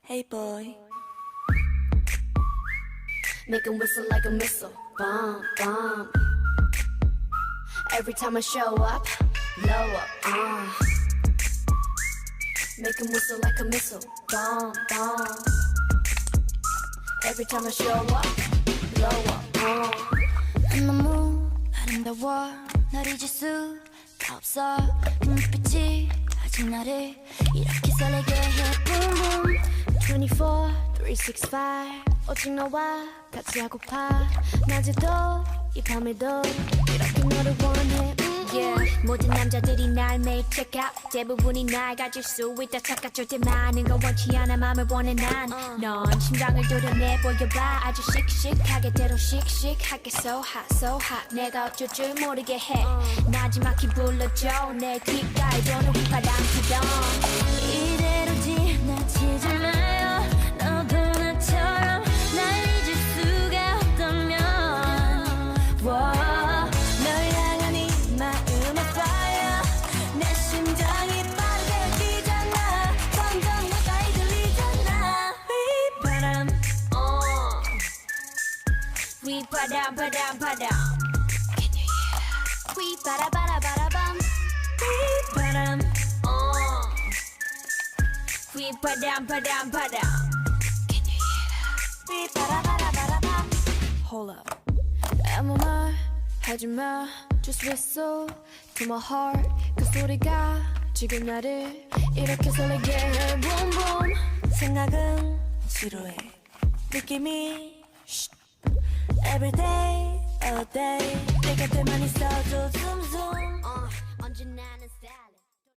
Hey boy. Make 'em whistle like a missile. Bomb, bomb. Every time I show up, blow up. Make 'em whistle like a missile. Bomb, bomb. Every time I show up, blow up. 너무 아름다워 널 잊을 수가 없어 눈빛이 아직 나를 이렇게 설레게 해 Boom boom 24, 365 오직 너와 같이 하고파 낮에도 이 밤에도 이렇게 너를 원해 Yeah. 모든 남자들이 날 매일 check out 대부분이 날 가질 수 있다 착각 절대 많은 건 원치 않아 맘을 원해 난넌 심장을 도려내 보여봐 아주 씩씩하게 대로 씩씩하게 so hot 내가 어쩔 줄 모르게 해 나지막히 불러줘 내 귓가에 도는 휘파람 부던 이대로 지나치지 마요 너도 나처럼 날 잊을 수가 없다면 널 향한 이 마음의 fire 내 심장이 빠르게 뛰잖아 점점 가까이 들리잖아 휘바람 휘바람 바람 바람 Can you hear 휘바라바라바라밤 휘바람 휘바람 바람 바람 Can you hear 휘바라바라바라밤 Hold up. 아무 말 하지마 Just whistle to my heart 그 소리가 지금 나를 이렇게 설레게 해 Boom boom 생각은 지루해. 느낌이 Every day, all day. 내 곁에만 있어도 zoom zoom.